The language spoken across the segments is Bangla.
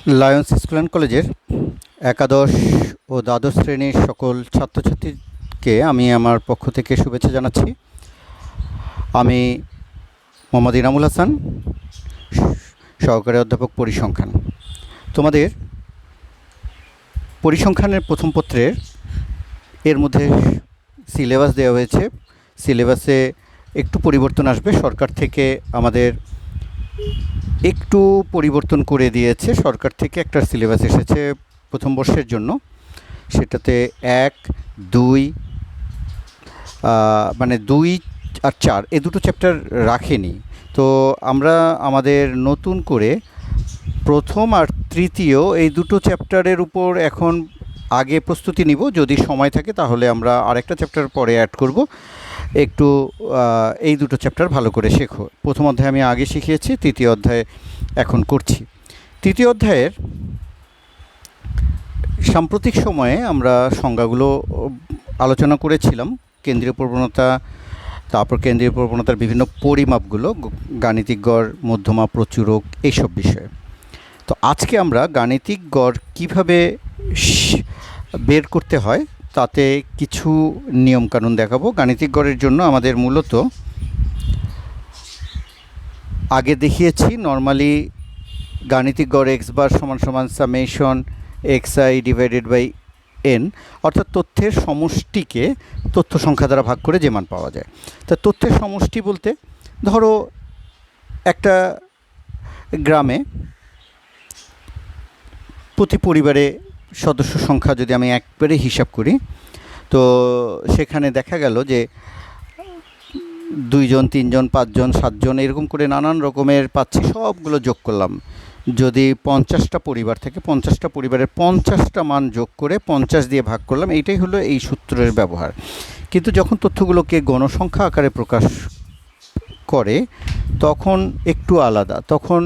লায়ন্স স্কুল অ্যান্ড কলেজের একাদশ ও দ্বাদশ শ্রেণীর সকল ছাত্রছাত্রীকে আমি আমার পক্ষ থেকে শুভেচ্ছা জানাচ্ছি। আমি মোহাম্মদ ইনামুল হাসান, সহকারী অধ্যাপক পরিসংখ্যান। তোমাদের পরিসংখ্যানের প্রথম পত্রের এর মধ্যে সিলেবাস দেওয়া হয়েছে। সিলেবাসে একটু পরিবর্তন আসবে। সরকার থেকে আমাদের একটু পরিবর্তন করে দিয়েছে। সরকার থেকে একটা সিলেবাস এসেছে প্রথম বর্ষের জন্য। সেটাতে 1, 2 মানে 2 আর 4 এই দুটো চ্যাপ্টার রাখেনি। তো আমরা আমাদের নতুন করে প্রথম আর তৃতীয় এই দুটো চ্যাপ্টারের উপর এখন আগে প্রস্তুতি নিব। যদি সময় থাকে তাহলে আমরা আরেকটা চ্যাপ্টার পরে অ্যাড করব। একটু এই দুটো চ্যাপ্টার ভালো করে শেখো। প্রথম অধ্যায় আমি আগে শিখিয়েছি, তৃতীয় অধ্যায় এখন করছি। তৃতীয় অধ্যায়ের সাম্প্রতিক সময়ে আমরা সংজ্ঞাগুলো আলোচনা করেছিলাম। কেন্দ্রীয় প্রবণতা, তারপর কেন্দ্রীয় প্রবণতার বিভিন্ন পরিমাপগুলো, গাণিতিক গড়, মধ্যমা, প্রচুরক, এইসব বিষয়ে। তো আজকে আমরা গাণিতিক গড় কীভাবে বের করতে হয় তাতে কিছু নিয়মকানুন দেখাবো। গাণিতিক গড়ের জন্য আমাদের মূলত আগে দেখিয়েছি নর্মালি গাণিতিক গড় এক্স বার সমান সমান summation X I divided by N, অর্থাৎ তথ্যের সমষ্টিকে তথ্য সংখ্যা দ্বারা ভাগ করে যে মান পাওয়া যায়। তা তথ্যের সমষ্টি বলতে ধরো একটা গ্রামে প্রতি পরিবারে সদস্য সংখ্যা যদি আমি একবারে হিসাব করি, তো সেখানে দেখা গেল যে 2 জন, 3 জন, 5 জন, 7 জন এরকম করে নানান রকমের পাচ্ছি। সবগুলো যোগ করলাম। যদি 50টা পরিবার থাকে, 50টা পরিবারের 50টা মান যোগ করে 50 দিয়ে ভাগ করলাম। এইটাই হলো এই সূত্রের ব্যবহার। কিন্তু যখন তথ্যগুলোকে গণসংখ্যা আকারে প্রকাশ করে তখন একটু আলাদা। তখন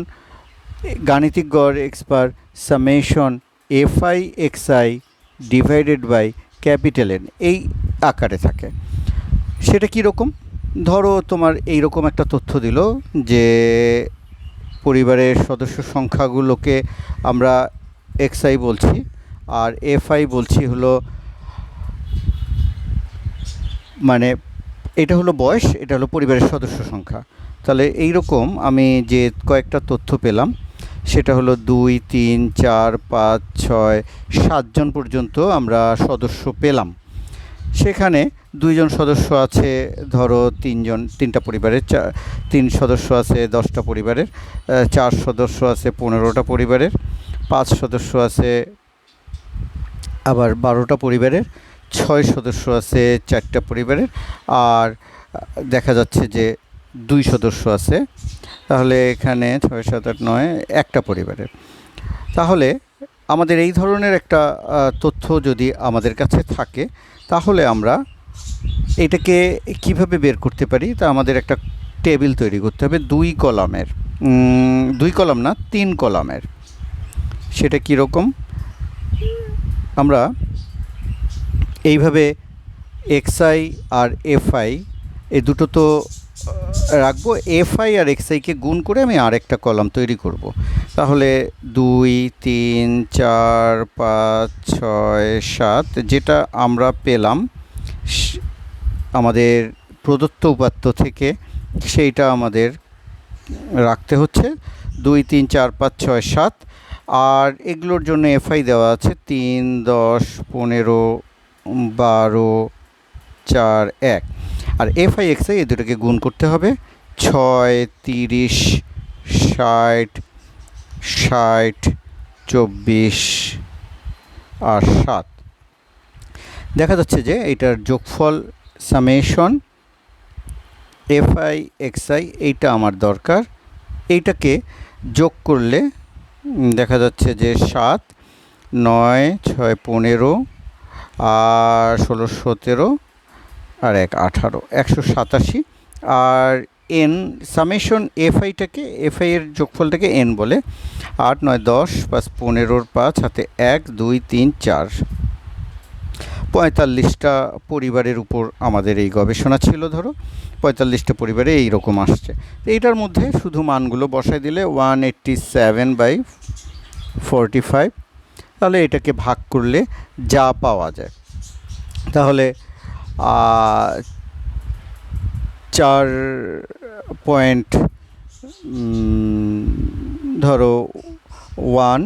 গাণিতিক গড় X bar summation F I X I divided by capital N এই আকারে থাকে। সেটা কীরকম? ধরো তোমার এইরকম একটা তথ্য দিল যে পরিবারের সদস্য সংখ্যাগুলোকে আমরা এক্স আই বলছি আর এফ আই বলছি হলো, মানে এটা হলো বয়স, এটা হলো পরিবারের সদস্য সংখ্যা। তাহলে এইরকম আমি যে কয়েকটা তথ্য পেলাম সেটা হলো 2, 3, 4, 5, 6, 7 জন পর্যন্ত আমরা সদস্য পেলাম। সেখানে 2 জন সদস্য আছে ধরো 3 জন, 3টা পরিবারের, 3 সদস্য আছে 10টা পরিবারের, 4 সদস্য আছে 15টা পরিবারের, 5 সদস্য আছে আবার 12টা পরিবারের, 6 সদস্য আছে 4টা পরিবারের, আর দেখা যাচ্ছে যে 2 সদস্য আছে। তাহলে এখানে 6, 7, 8, 9 একটা পরিবারের। তাহলে আমাদের এই ধরনের একটা তথ্য যদি আমাদের কাছে থাকে তাহলে আমরা এটাকে কিভাবে বের করতে পারি? তা আমাদের একটা টেবিল তৈরি করতে হবে 2 কলামের, 2 কলাম না 3 কলামের। সেটা কীরকম? আমরা এইভাবে এক্সআই আর এফআই এই দুটো তো রাখবো। এফআই আর এক্সআইকে গুণ করে আমি আরেকটা কলাম তৈরি করব। তাহলে 2, 3, 4, 5, 6, 7 যেটা আমরা পেলাম আমাদের প্রদত্ত উপাত্ত থেকে সেইটা আমাদের রাখতে হচ্ছে। 2, 3, 4, 5, 6, 7। আর এগুলোর জন্য এফআই দেওয়া আছে 3, 10, 15, 12, 4, 1। আর এফআই এক্সআই এই দুটোকে গুণ করতে হবে। 6, 30, 60, 60, 24 আর 7। দেখা যাচ্ছে যে এটার যোগফল সামেশন এফআই এক্সআই এইটা আমার দরকার। এইটাকে যোগ করলে দেখা যাচ্ছে যে 7, 9, 6, 15 আর 16, 17 আর 1, 18, 187। আর এন সামেশন এফআইটাকে, এফআইয়ের যোগফলটাকে এন বলে। 8, 9, 10, 5, 15, 5 হাতে 1, 2, 3, 4, 45টা পরিবারের উপর আমাদের এই গবেষণা ছিল। ধরো 45টা পরিবারে এইরকম আসছে। এইটার মধ্যে শুধু মানগুলো বসাই দিলে 187/4 45, তাহলে এটাকে ভাগ করলে যা পাওয়া যায়, তাহলে 4 পয়েন্ট ধরো 1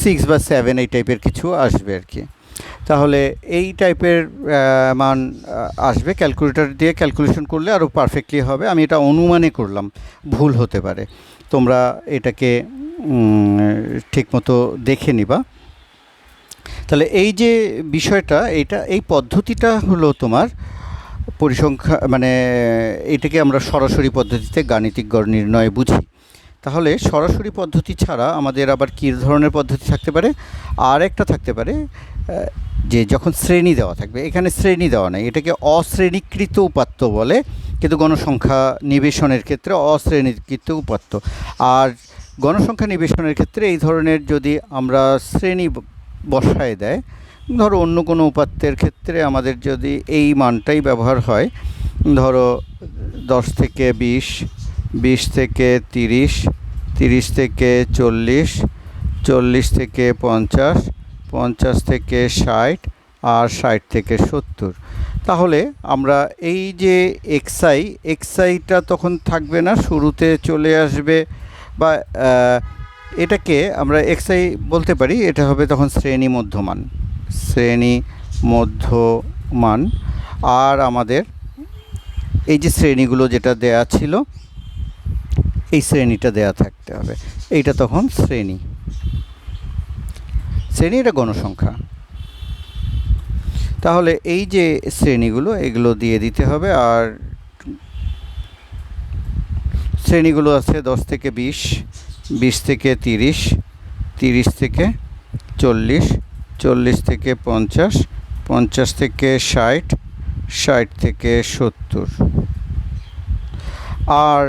6 বা 7 এই টাইপের কিছু আসবে আর কি। তাহলে এই টাইপের মান আসবে। ক্যালকুলেটর দিয়ে ক্যালকুলেশন করলে আরও পারফেক্টলি হবে। আমি এটা অনুমানে করলাম, ভুল হতে পারে, তোমরা এটাকে ঠিকমতো দেখে নিবা। তাহলে এই যে বিষয়টা, এই পদ্ধতিটা হলো তোমার পরিসংখ্যা, মানে এটাকে আমরা সরাসরি পদ্ধতিতে গাণিতিক গড় নির্ণয় বুঝি। তাহলে সরাসরি পদ্ধতি ছাড়া আমাদের আবার কী ধরনের পদ্ধতি থাকতে পারে? আর একটা থাকতে পারে যে যখন শ্রেণী দেওয়া থাকবে। এখানে শ্রেণী দেওয়া নেই, এটাকে অশ্রেণীকৃত উপাত্ত বলে, কিন্তু গণসংখ্যা নিবেশনের ক্ষেত্রে অশ্রেণীকৃত উপাত্ত। আর গণসংখ্যা নিবেশনের ক্ষেত্রে এই ধরনের যদি আমরা শ্রেণী বসায় দেয়, ধরো অন্য কোনো উপাত্তের ক্ষেত্রে আমাদের যদি এই মানটাই ব্যবহার হয়, ধরো 10 থেকে 20, 20 থেকে 30, 30 থেকে 40, 40 থেকে 50, 50 থেকে 60, আর 60 থেকে 70, তাহলে আমরা এই যে এক্সআইটা তখন থাকবে না, শুরুতে চলে আসবে, বা এটাকে আমরা এক্সআই বলতে পারি। এটা হবে তখন শ্রেণী মধ্যমান, শ্রেণী মধ্যমান। আর আমাদের এই যে শ্রেণীগুলো যেটা দেয়া ছিল, এই শ্রেণীটা দেয়া থাকতে হবে, এইটা তখন শ্রেণী। এটা গণসংখ্যা। তাহলে এই যে শ্রেণীগুলো, এগুলো দিয়ে দিতে হবে। আর শ্রেণীগুলো আছে 10 থেকে 20, 20 থেকে 30, 30 থেকে 40, 40 থেকে 50, 50 থেকে 60, 60 থেকে 70। আর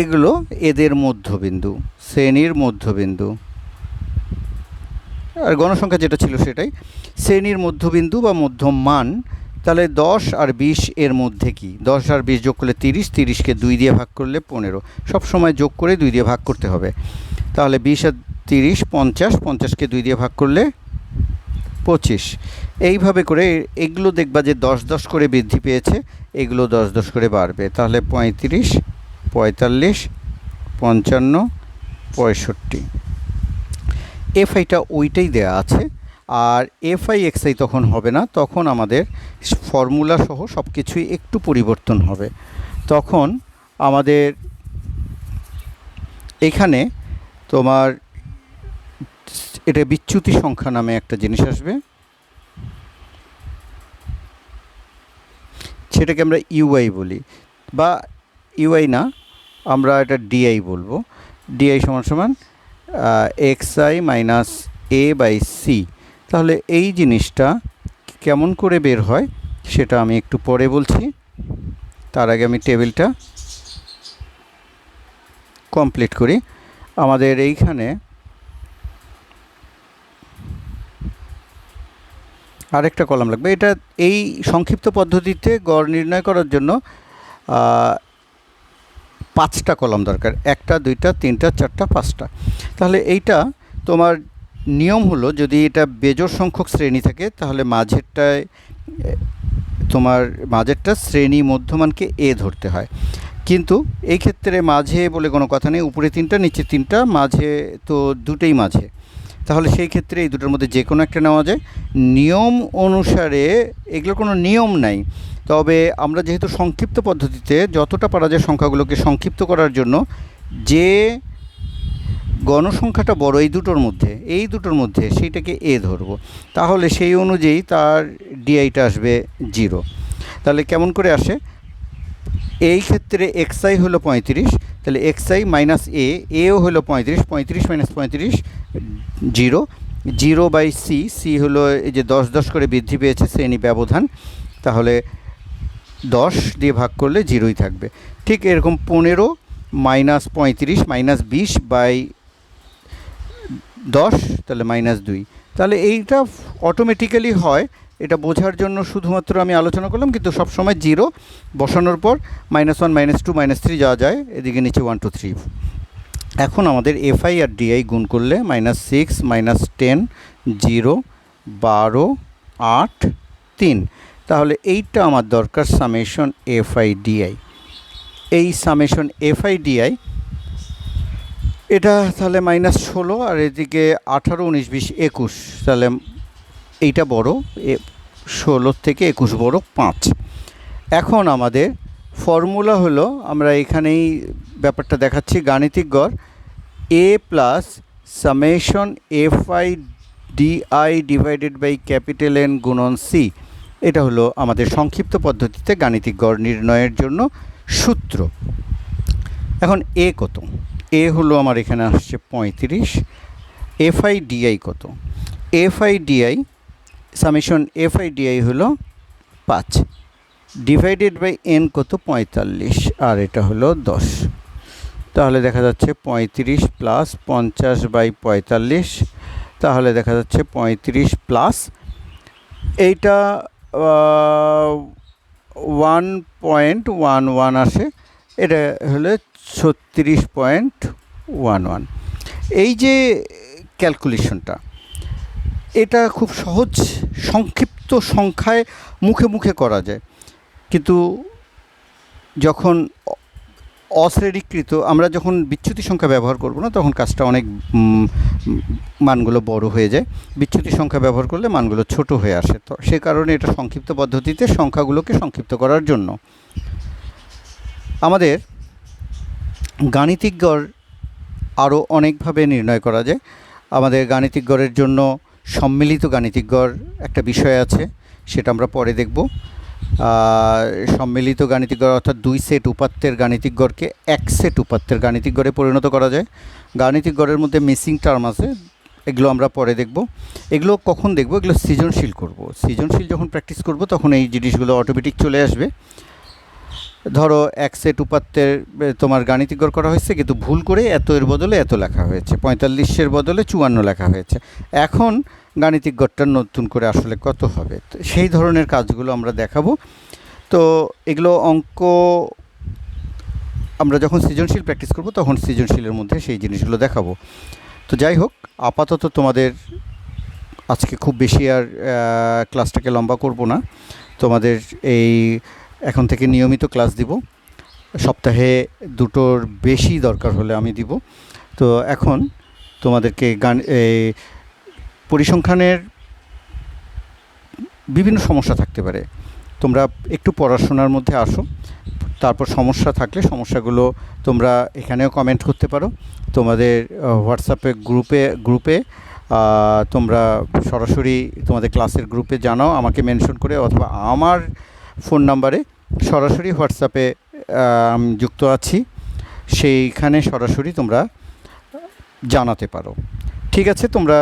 এগুলো এদের মধ্যবিন্দু, শ্রেণীর মধ্যবিন্দু। আর গণসংখ্যা যেটা ছিল সেটাই শ্রেণীর মধ্যবিন্দু বা মধ্যমান। তাহলে 10 আর 20 এর মধ্যে কি? 10 আর 20 যোগ করলে 30, 30কে 2 দিয়ে ভাগ করলে 15, সবসময় যোগ করে 2 দিয়ে ভাগ করতে হবে। তাহলে 20 আর 30 50, 50কে 2 দিয়ে ভাগ করলে 25। এইভাবে করে এগুলো দেখবা যে 10 10 করে বৃদ্ধি পেয়েছে, এগুলো 10 10 করে বাড়বে। তাহলে 35, 45, 55, 65। এফআইটা ওইটাই দেয়া আছে। আর এফআই এক্সআই তখন হবে না, তখন আমাদের ফর্মুলা সহ সব কিছুই একটু পরিবর্তন হবে। তখন আমাদের এখানে তোমার এটা বিচ্যুতি সংখ্যা নামে একটা জিনিস আসবে, সেটাকে আমরা ইউআই বলি, বা ইউআই না, আমরা এটা ডিআই বলবো। ডিআই সমান সমান XI minus A by C. তাহলে এই জিনিসটা কেমন করে বের হয় সেটা আমি একটু পরে বলছি। তার আগে আমি টেবিলটা কমপ্লিট করি। আমাদের এইখানে আরেকটা কলাম লাগবে। এটা এই সংক্ষিপ্ত পদ্ধতিতে গড় নির্ণয় করার জন্য 5টা কলাম দরকার, 1টা 2টা 3টা 4টা 5টা। তাহলে এইটা তোমার নিয়ম হলো, যদি এটা বেজোড় সংখ্যক শ্রেণী থাকে তাহলে মাঝেরটা শ্রেণী মধ্যমানকে এ ধরতে হয়। কিন্তু এই ক্ষেত্রে মাঝে বলে কোনো কথা নেই, উপরে 3টা নিচে 3টা, মাঝে তো দুটোই মাঝে। তাহলে সেই ক্ষেত্রে এই দুটোর মধ্যে যে কোনো একটা নেওয়া যায়। নিয়ম অনুসারে এগুলোর কোনো নিয়ম নাই, তবে আমরা যেহেতু সংক্ষিপ্ত পদ্ধতিতে যতটা পারা যায় সংখ্যাগুলোকে সংক্ষিপ্ত করার জন্য যে গণসংখ্যাটা বড় এই দুটোর মধ্যে সেইটাকে এ ধরবো, তাহলে সেই অনুযায়ী তার ডিআইটা আসবে 0। তাহলে কেমন করে আসে? এই ক্ষেত্রে এক্সআই হলো 35, তাহলে এক্সআই মাইনাস এও হলো 35, 35 মাইনাস 35 0, 0 বাই সি হলো এই যে 10 10 করে বৃদ্ধি পেয়েছে শ্রেণী ব্যবধান, তাহলে 10 দিয়ে ভাগ করলে 0ই থাকবে। ঠিক এরকম 15 মাইনাস 35 মাইনাস 20 বাই 10, তাহলে -2। তাহলে এইটা অটোমেটিক্যালি হয়, এটা বোঝার জন্য শুধুমাত্র আমি আলোচনা করলাম, কিন্তু সবসময় 0 বসানোর পর -1 -2 -3 যাওয়া যায়, এদিকে নিচে 1 2 3। এখন আমাদের এফআই আর ডিআই গুণ করলে -6 -10 0 12 8 3, তাহলে এইটা আমার দরকার সামেশন এফআই ডিআই। এই সামেশন এফআই ডিআই এটা তাহলে -16 আর এদিকে 18 19 20 21, তাহলে এইটা বড়, 16 থেকে 21 বড় 5। এখন আমাদের ফর্মুলা হলো, আমরা এখানেই ব্যাপারটা দেখাচ্ছি, গাণিতিক গড় A plus summation FI di divided by capital N গুণন সি। এটা হলো আমাদের সংক্ষিপ্ত পদ্ধতিতে গাণিতিক গড় নির্ণয়ের জন্য সূত্র। এখন এ কত? এ হলো আমার এখানে আসছে 35। এফআই ডিআই কত? FI DI summation FI DI হলো 5 ডিভাইডেড বাই এন কত? 45, আর এটা হলো 10। তাহলে দেখা যাচ্ছে 35 প্লাস 50/45, তাহলে দেখা যাচ্ছে 35 প্লাস এইটা 1.11 আসে, এটা হলো 36.11। এই যে ক্যালকুলেশনটা, এটা খুব সহজ সংক্ষিপ্ত সংখ্যায় মুখে মুখে করা যায়, কিন্তু যখন অশ্রেণীকৃত, আমরা যখন বিচ্যুতি সংখ্যা ব্যবহার করব না, তখন কাজটা অনেক মানগুলো বড় হয়ে যায়। বিচ্যুতি সংখ্যা ব্যবহার করলে মানগুলো ছোট হয়ে আসে, তো সে কারণে এটা সংক্ষিপ্ত পদ্ধতিতে সংখ্যাগুলোকে সংক্ষিপ্ত করার জন্য। আমাদের গাণিতিক গড় আরও অনেকভাবে নির্ণয় করা যায়। আমাদের গাণিতিক গড়ের জন্য সম্মিলিত গাণিতিক গড় একটা বিষয় আছে, সেটা আমরা পরে দেখব। সম্মিলিত গাণিতিক গড় অর্থাৎ 2 সেট উপাত্তের গাণিতিক গড়কে 1 সেট উপাত্তের গাণিতিক গড়ে পরিণত করা যায়। গাণিতিক গড়ের মধ্যে মিসিং টার্ম আছে, এগুলো আমরা পরে দেখব। এগুলো কখন দেখব? এগুলো সৃজনশীল করব। সৃজনশীল যখন প্র্যাকটিস করব তখন এই জিনিসগুলো অটোমেটিক চলে আসবে। ধরো 1 সেট উপাত্তের তোমার গাণিতিক গড় করা হয়েছে, কিন্তু ভুল করে এত এর বদলে এত লেখা হয়েছে, 45-এর বদলে 54 লেখা হয়েছে। এখন গাণিতিক গড়টা নতুন করে আসলে কত হবে, তো সেই ধরনের কাজগুলো আমরা দেখাবো। তো এগুলো অঙ্ক আমরা যখন সৃজনশীল প্র্যাকটিস করব তখন সৃজনশীলের মধ্যে সেই জিনিসগুলো দেখাবো। তো যাই হোক, আপাতত তোমাদের আজকে খুব বেশি আর ক্লাসটাকে লম্বা করব না। তোমাদের এই এখন থেকে নিয়মিত ক্লাস দিব, সপ্তাহে 2টোর বেশি দরকার হলে আমি দিব। তো এখন তোমাদেরকে পরিসংখ্যানের বিভিন্ন সমস্যা থাকতে পারে, তোমরা একটু পড়াশোনার মধ্যে আসো, তারপর সমস্যা থাকলে সমস্যাগুলো তোমরা এখানেও কমেন্ট করতে পারো। তোমাদের হোয়াটসঅ্যাপে গ্রুপে তোমরা সরাসরি তোমাদের ক্লাসের গ্রুপে জানাও আমাকে মেনশন করে, অথবা আমার ফোন নাম্বারে সরাসরি হোয়াটসঅ্যাপে যুক্ত আছি, সেইখানে সরাসরি তোমরা জানাতে পারো। ঠিক আছে, তোমরা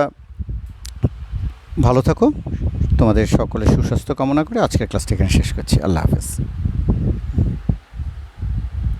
ভালো থাকো। তোমাদের সকলের সুস্বাস্থ্য কামনা করে আজকের ক্লাসটি এখানে শেষ করছি। আল্লাহ হাফেজ।